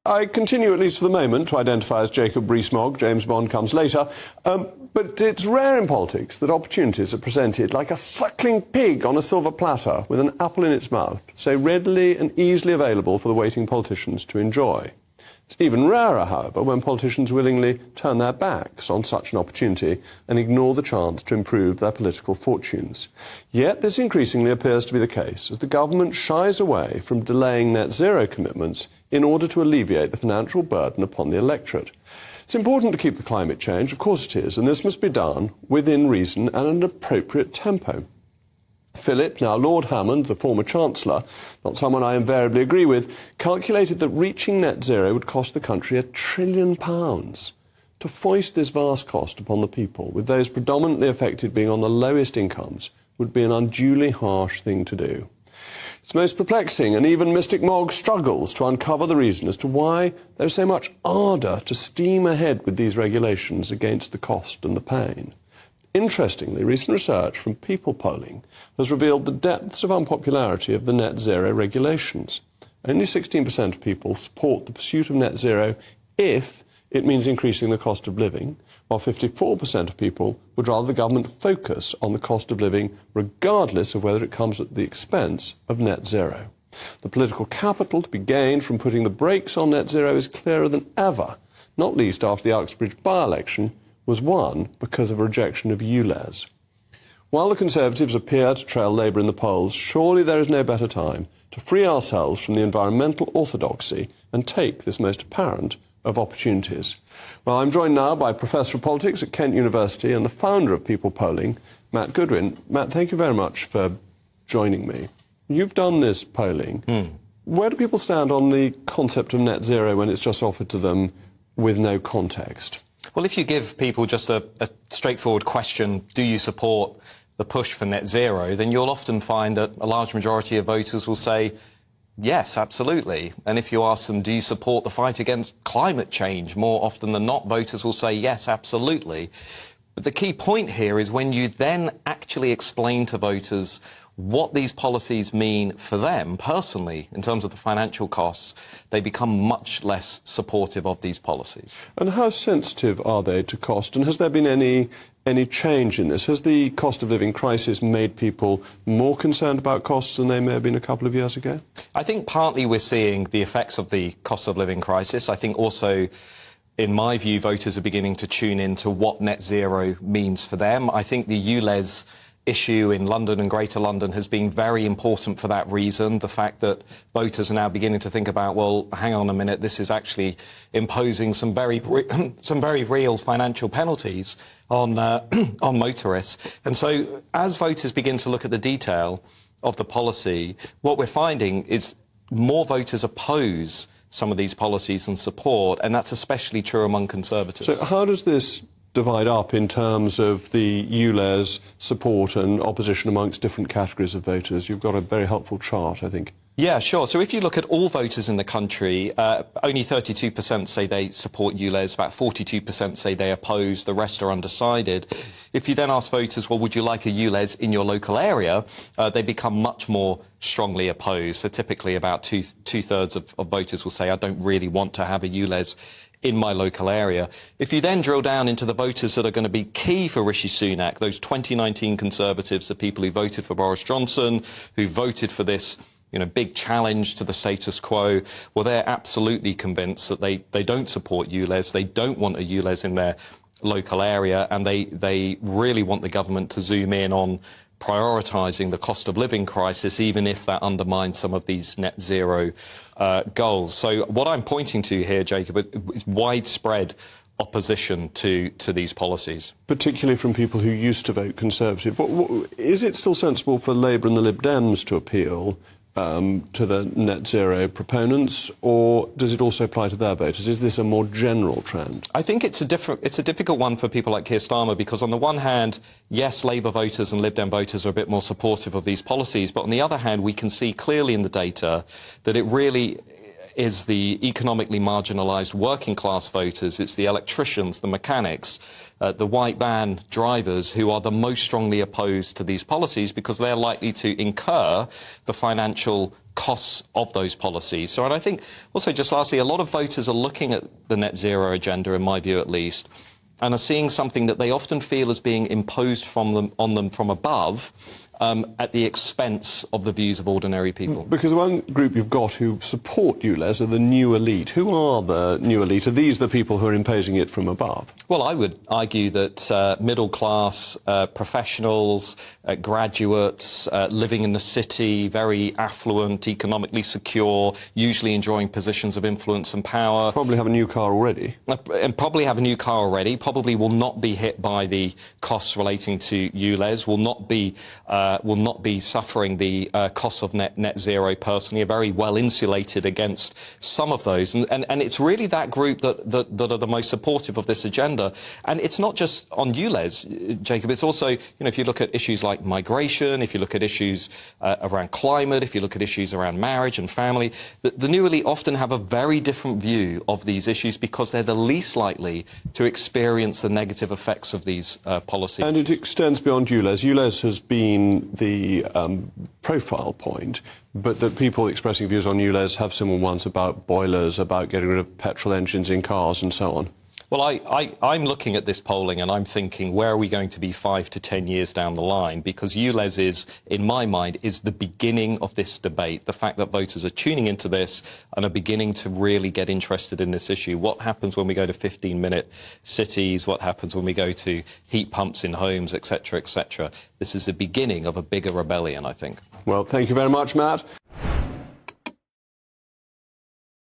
I continue, at least for the moment, to identify as Jacob Rees-Mogg. James Bond comes later. But it's rare in politics that opportunities are presented like a suckling pig on a silver platter with an apple in its mouth, so readily and easily available for the waiting politicians to enjoy. It's even rarer, however, when politicians willingly turn their backs on such an opportunity and ignore the chance to improve their political fortunes. Yet this increasingly appears to be the case as the government shies away from delaying net zero commitments in order to alleviate the financial burden upon the electorate. It's important to keep the climate change, of course it is, and this must be done within reason and an appropriate tempo. Philip, now Lord Hammond, the former Chancellor, not someone I invariably agree with, calculated that reaching net zero would cost the country £1 trillion. To foist this vast cost upon the people, with those predominantly affected being on the lowest incomes, would be an unduly harsh thing to do. It's most perplexing, and even Mystic Mogg struggles to uncover the reason as to why there's so much ardour to steam ahead with these regulations against the cost and the pain. Interestingly, recent research from People Polling has revealed the depths of unpopularity of the net zero regulations. Only 16% of people support the pursuit of net zero if it means increasing the cost of living, while 54% of people would rather the government focus on the cost of living regardless of whether it comes at the expense of net zero. The political capital to be gained from putting the brakes on net zero is clearer than ever, not least after the Uxbridge by-election was won because of a rejection of ULEZ. While the Conservatives appear to trail Labour in the polls, surely there is no better time to free ourselves from the environmental orthodoxy and take this most apparent of opportunities. Well, I'm joined now by Professor of Politics at Kent University and the founder of People Polling, Matt Goodwin. Matt, thank you very much for joining me. You've done this polling. Where do people stand on the concept of net zero when it's just offered to them with no context? Well, if you give people just a straightforward question, do you support the push for net zero, then you'll often find that a large majority of voters will say, yes, absolutely. And if you ask them, do you support the fight against climate change, more often than not, voters will say, yes, absolutely. But the key point here is when you then actually explain to voters what these policies mean for them personally in terms of the financial costs, they become much less supportive of these policies. And how sensitive are they to cost? And has there been any change in this? Has the cost of living crisis made people more concerned about costs than they may have been a couple of years ago? I think partly we're seeing the effects of the cost of living crisis. I think also, in my view, voters are beginning to tune into what net zero means for them. I think the ULEZ issue in London and Greater London has been very important for that reason. The fact that voters are now beginning to think about, well, hang on a minute, this is actually imposing some very real financial penalties on on motorists. And so as voters begin to look at the detail of the policy, what we're finding is more voters oppose some of these policies than support, and that's especially true among Conservatives. So how does this divide up in terms of the ULEZ support and opposition amongst different categories of voters? You've got a very helpful chart, I think. Yeah, sure. So if you look at all voters in the country, only 32% say they support ULEZ, about 42% say they oppose, the rest are undecided. If you then ask voters, well, would you like a ULEZ in your local area, they become much more strongly opposed. So typically about two-thirds of voters will say, I don't really want to have a ULEZ in my local area. If you then drill down into the voters that are going to be key for Rishi Sunak, those 2019 Conservatives, the people who voted for Boris Johnson, who voted for this big challenge to the status quo, well, they're absolutely convinced that they don't support ULEZ, they don't want a ULEZ in their local area, and they really want the government to zoom in on prioritising the cost of living crisis, even if that undermines some of these net zero goals. So what I'm pointing to here, Jacob, is widespread opposition to these policies. Particularly from people who used to vote Conservative. Is it still sensible for Labour and the Lib Dems to appeal to the net zero proponents, or does it also apply to their voters? Is this a more general trend? I think it's a difficult one for people like Keir Starmer, because on the one hand, yes, Labour voters and Lib Dem voters are a bit more supportive of these policies, but on the other hand, we can see clearly in the data that it really is the economically marginalised working class voters, it's the electricians, the mechanics, the white van drivers who are the most strongly opposed to these policies, because they're likely to incur the financial costs of those policies. So, and I think also, just lastly, a lot of voters are looking at the net zero agenda, in my view at least, and are seeing something that they often feel is being imposed on them from above, at the expense of the views of ordinary people. Because one group you've got who support ULEZ are the new elite. Who are the new elite? Are these the people who are imposing it from above? Well, I would argue that middle-class professionals, graduates, living in the city, very affluent, economically secure, usually enjoying positions of influence and power. Probably have a new car already. And probably have a new car already, probably will not be hit by the costs relating to ULEZ, will not be suffering the costs of net zero personally, are very well insulated against some of those. And it's really that group that are the most supportive of this agenda. And it's not just on ULEZ, Jacob, it's also, if you look at issues like migration, if you look at issues around climate, if you look at issues around marriage and family, the new elite often have a very different view of these issues because they're the least likely to experience the negative effects of these policies. And it extends beyond ULEZ. ULEZ has been the profile point, but that people expressing views on ULEZ have similar ones about boilers, about getting rid of petrol engines in cars and so on. Well, I'm looking at this polling and I'm thinking, where are we going to be 5 to 10 years down the line? Because ULEZ is, in my mind, is the beginning of this debate. The fact that voters are tuning into this and are beginning to really get interested in this issue. What happens when we go to 15-minute cities? What happens when we go to heat pumps in homes, etc., etc.? This is the beginning of a bigger rebellion, I think. Well, thank you very much, Matt.